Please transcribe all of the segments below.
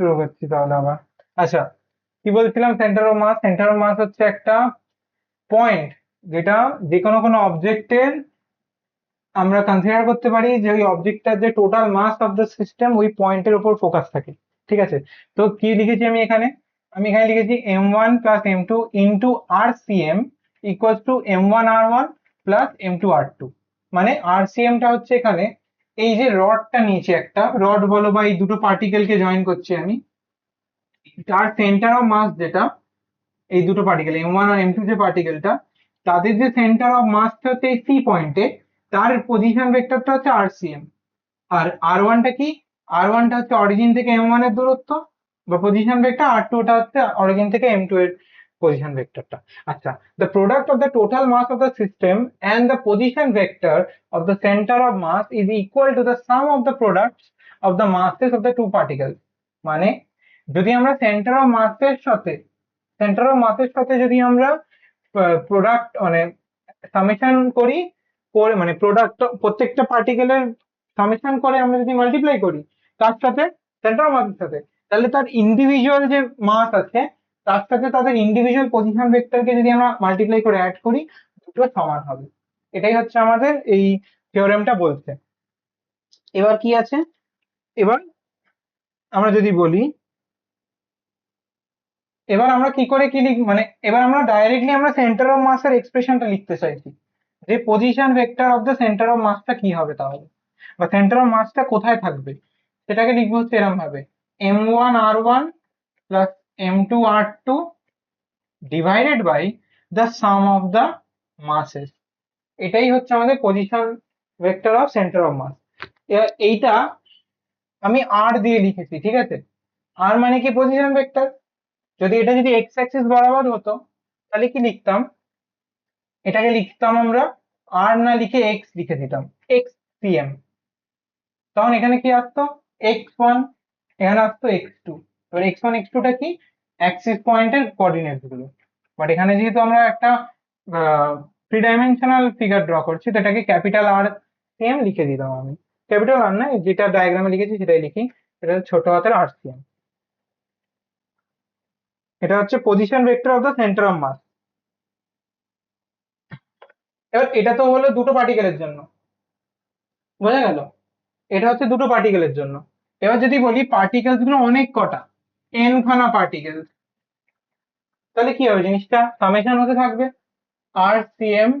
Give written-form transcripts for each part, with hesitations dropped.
শুরু করছি তাহলে আবার। আচ্ছা, কি বলছিলাম? সেন্টার অফ মাস হচ্ছে একটা পয়েন্ট যেটা যে কোনো অবজেক্টের আমরা কনসিডার করতে পারি যে ওই অবজেক্টটার যে total mass of the system ওই পয়েন্টের উপর ফোকাস থাকে। ঠিক আছে, তো কি লিখেছি আমি এখানে লিখেছি m1 + m2 into RCM equals to m1r1 + m2r2। মানে RCMটা হচ্ছে এখানে এই যে রডটা নিয়েছি, একটা রড বলো বা এই দুটো পার্টিকেলকে জয়েন করছি আমি, তার সেন্টার অফ মাস যেটা, এই দুটো পার্টিকেল M1 আর M2 যে পার্টিকেলটা, তাদের যে সেন্টার অফ মাসটা হচ্ছে এই সি পয়েন্টে, তার পজিশন ভেক্টরটা হচ্ছে RCM। আর R1টা কি? R1টা হচ্ছে অরিজিন থেকে M1 এর দূরত্ব বা পজিশন ভেক্টর, R2টা হচ্ছে অরিজিন থেকে M2 এর পজিশন ভেক্টরটা। আচ্ছা, the product of the total mass of the system and the position vector of the center of mass is equal to the sum of the products of the masses of the two particles। মানে যদি আমরা centre of মাসের সাথে যদি আমরা product মানে summation করি, করে মানে প্রোডাক্ট প্রত্যেকটা পার্টিকেলের সামেশন করে আমরা যদি মাল্টিপ্লাই করি তার সাথে, সেন্টার অফ মাসের সাথে, তাহলে তার ইন্ডিভিজুয়াল যে মাস আছে তার সাথে তাদের ইন্ডিভিজুয়াল পজিশন ভেক্টরকে যদি আমরা মাল্টিপ্লাই করে অ্যাড করি, দুটো সমান হবে। এটাই হচ্ছে আমাদের এই থিওরেমটা বলছে। এবার কি আছে, এবার আমরা যদি বলি, এবার আমরা কি করে কি লিখ মানে এবার আমরা ডাইরেক্টলি আমরা সেন্টার অফ মাসের এক্সপ্রেশনটা লিখতে চাইছি, যে position vector of the centre of মাসটা কি হবে তাহলে, বা সেন্টার অফ মাসটা কোথায় থাকবে, সেটাকে লিখবো হচ্ছে এরকম ভাবে, m1r1 plus m2r2 divided by the sum of the masses. এটাই হচ্ছে আমাদের position vector of centre of mass. এইটা আমি আর দিয়ে লিখেছি, ঠিক আছে। আর মানে কি? Position vector. যদি এটা যদি এক্স অ্যাক্সিস বরাবর হতো তাহলে কি লিখতাম? এটাকে লিখতাম আমরা আর না লিখে এক্স লিখে দিতাম, এক্স সিএম। তখন এখানে কি আসতো? x1, এখানে আসতো x2। এবার x1 x2টা কি? অ্যাক্সিস পয়েন্টের কোঅর্ডিনেটস গুলো। বাট এখানে যেহেতু আমরা একটা থ্রি ডাইমেনশনাল ফিগার ড্র করছি, তো এটাকে ক্যাপিটাল আর সিএম লিখে দিলাম আমি। ক্যাপিটাল আর না, যেটা ডায়াগ্রামে লিখেছি সেটাই লিখি, এটা হচ্ছে ছোট হাতের আর সিএম। এটা হচ্ছে position vector of the centre of mass. এবার এটা তো হলো দুটো পার্টিকেলের জন্য, বোঝা গেল? এটা হচ্ছে দুটো পার্টিকেলের জন্য। এবার যদি বলি পার্টিকেলস গুলো অনেক কটা, এন খানা পার্টিকেল, তাহলে কি হবে? জিনিসটা সামেশন হতে থাকবে আর সিএম,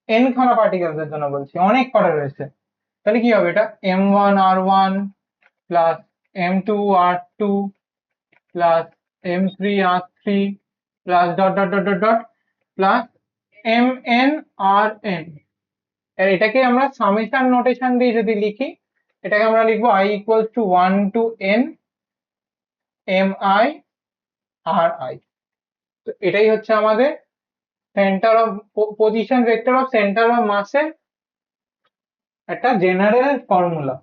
এন খানা পার্টিকেলস এর জন্য বলছি, অনেক কটা রয়েছে। তাহলে কি হবে? এটা m1r1 plus m2r2 plus m3r3 plus dot dot dot dot dot plus mnrn। আর এটাকে আমরা সামেশন নোটেশন দিয়ে যদি লিখি, এটাকে আমরা লিখবো i equals to 1 to n mi ri। তো এটাই হচ্ছে আমাদের centre of position vector of centre of মাসের একটা জেনারেল ফর্মুলা।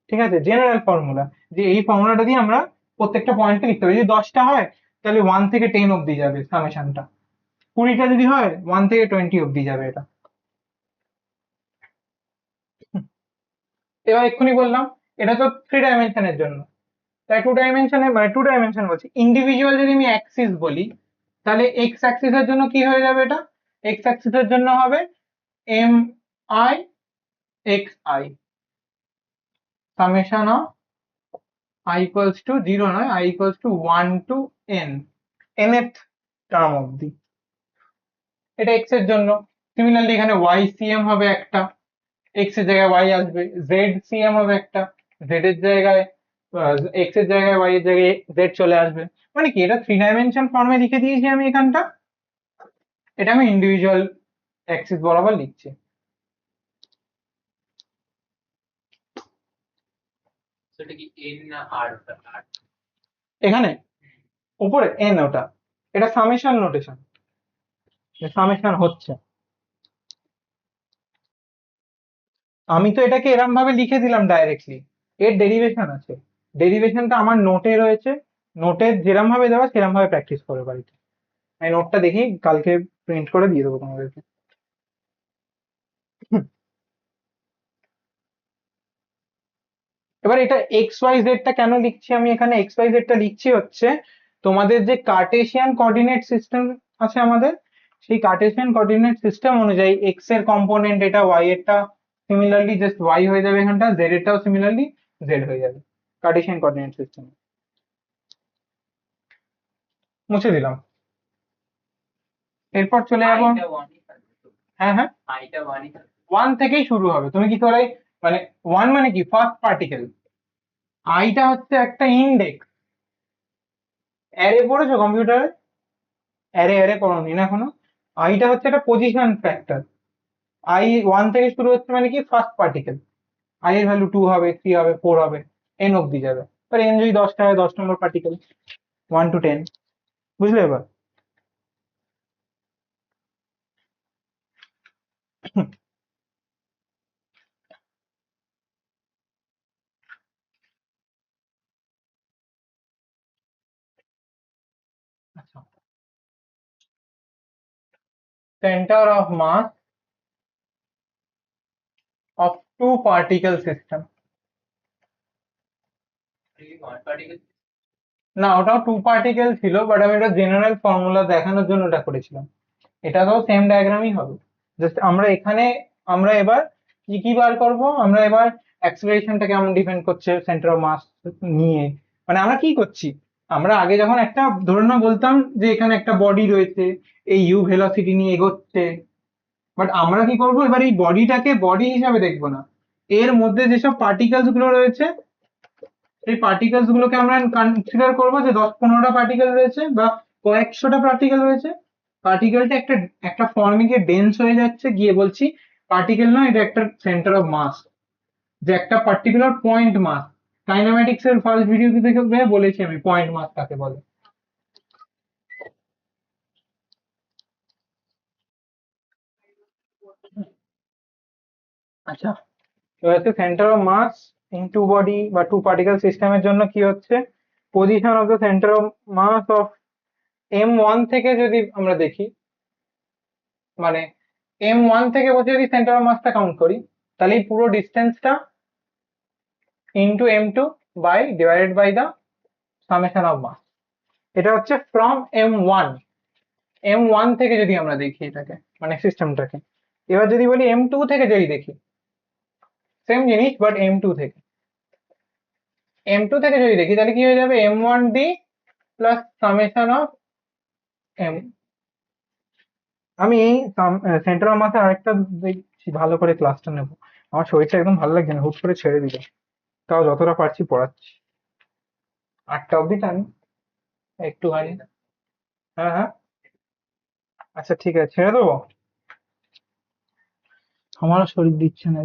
ঠিক আছে, জেনারেল ফর্মুলা, যে এই ফর্মুলাটা দিয়ে আমরা প্রত্যেকটা পয়েন্টকে লিখতে পারি। যদি 10টা হয় তাহলে 1 থেকে 10 অব্দি যাবে সামেশনটা, 20টা যদি হয় 1 থেকে 20 অব্দি যাবে এটা। এবার এক্ষুনি বললাম এটা তো থ্রি ডাইমেনশনের জন্য, তাই টু ডাইমেনশন বলছি, ইন্ডিভিজুয়াল যদি আমি অ্যাক্সিস বলি, তাহলে এক্স অ্যাক্সিসের জন্য কি হয়ে যাবে? এটা এক্স অ্যাক্সিসের জন্য হবে m i x i summation of i equals to 0 নয়, i equals to 1 to n, nth term অবধি। এটা এক্স এর জন্য। সিমিলারলি এখানে ওয়াই সিএম হবে একটা, এক্স এর জায়গায় ওয়াই আসবে, জেড সিএম হবে একটা, জেড এর জায়গায় এক্স এর জায়গায় ওয়াই এর জায়গায় জেড চলে আসবে। মানে কি, এটা থ্রি ডাইমেনশন ফর্মে লিখে দিয়েছি আমি এখানটা, এটা আমি ইন্ডিভিজুয়াল অ্যাক্সিস বরাবর লিখছি। এখানে উপরে এন, ওটা এটা সামেশন নোটেশন, সামেশন হচ্ছে। আমি তো এটাকে এরম ভাবে লিখে দিলাম ডাইরেক্টলি, এর ডেরিভেশন আছে, ডেরিভেশনটা আমার নোটে রয়েছে, নোটে যেরম ভাবে দেওয়া সেরম ভাবে প্র্যাকটিস করে বাড়িতে। আমি নোটটা দেখি কালকে প্রিন্ট করে দিয়ে দেবো তোমাদেরকে। এবার এটা এক্স ওয়াই জেডটা কেন লিখছি আমি এখানে, এক্স ওয়াই জেডটা লিখছি হচ্ছে তোমাদের যে কার্টেসিয়ান কোঅর্ডিনেট সিস্টেম আছে আমাদের, সেই কার্টেসিয়ান কোঅর্ডিনেট সিস্টেম অনুযায়ী এক্স এর কম্পোনেন্ট এটা, ওয়াই এরটা সিমিলারলি জাস্ট ওয়াই হয়ে যাবে এখানটা, জেড এরটাও সিমিলারলি জেড হয়ে যাবে কার্টেসিয়ান কোঅর্ডিনেট সিস্টেম। মুছে দিলাম। এরপর চলে যাবো, হ্যাঁ হ্যাঁ ওয়ান থেকেই শুরু হবে। তুমি কি করে মানে ওয়ান মানে কি ফার্স্ট পার্টিকেল, আইটা হচ্ছে একটা ইন্ডেক্স। অ্যারে পড়েছো কম্পিউটারে? অ্যারে অ্যারে পড়োনি না এখনো? আইটা হচ্ছে একটা পজিশন ফ্যাক্টর। আই ওয়ান থেকে শুরু হচ্ছে মানে কি ফার্স্ট পার্টিকেল, আই এর ভ্যালু টু হবে, থ্রি হবে, ফোর হবে, এন অব্দি যাবে। এবার এন যদি 10টা হয় 10 নম্বর পার্টিকেল, 1 to 10। বুঝলে এবার? আচ্ছা, centre of mass of two particle system. না, ওটাও টু পার্টিকেল ছিল, বাট আমি এটা জেনারেল ফর্মুলা দেখানোর জন্য ওটা করেছিলাম। এটাতেও সেম ডায়াগ্রামই হবে, জাস্ট আমরা এখানে আমরা এবার কি কি বার করব, আমরা এবার অ্যাক্সিলারেশনটা কেমন ডিপেন্ড করছে সেন্টার অফ মাস নিয়ে। মানে আমরা কি করছি, আমরা আগে যখন একটা ধরে নাও বলতাম যে এখানে একটা বডি রয়েছে, এই ইউ ভেলোসিটি নিয়ে এগোচ্ছে, বাট আমরা কি করব এবার এই বডিটাকে বডি হিসাবে দেখবো না, এর মধ্যে যেসব পার্টিকেলস গুলো রয়েছে সেই পার্টিকেলস গুলোকে আমরা কনসিডার করবো যে 10-15টা পার্টিকেল রয়েছে বা কয়েকশোটা পার্টিকেল রয়েছে। পার্টিকেলটা একটা একটা ফর্মে গিয়ে ডেন্স হয়ে যাচ্ছে, গিয়ে বলছি পার্টিকেল নয়, এটা একটা সেন্টার অফ মাস, যে একটা পার্টিকুলার পয়েন্ট মাস। কাইনেম্যাটিক্স এর ফার্স্ট ভিডিওতে দেখে বলেছি আমি পয়েন্ট মাস কাকে বলে। আচ্ছা, এবার হচ্ছে centre of mass in two body বা টু পার্টিকেল সিস্টেমের জন্য কি হচ্ছে, position of the centre of mass of M1 থেকে যদি আমরা দেখি, মানে M1 থেকে বসে যদি সেন্টার অফ মাসটা কাউন্ট করি, তাহলে এই পুরো ডিস্টেন্সটা into M2 by divided by the summation of mass. এটা হচ্ছে ফ্রম M1 থেকে যদি আমরা দেখি এটাকে, মানে সিস্টেমটাকে। এবার যদি বলি M2 থেকে যদি দেখি, সেম জিনিস বাট M2 থেকে, M2 থেকে যদি দেখি তাহলে কি হয়ে যাবে, M1D plus summation of M। আমি এই সেন্টার অফ মাসে আরেকটা দেখছি, ভালো করে ক্লাসটা নেবো। আমার শরীরটা একদম ভালো লাগছে না, হুট করে ছেড়ে দিল। তাও যতটা পারছি পড়াচ্ছি, 8টা অব্দি টাইম একটুখানি। হ্যাঁ হ্যাঁ, আচ্ছা ঠিক আছে ছেড়ে দেবো, আমারও শরীর দিচ্ছে না।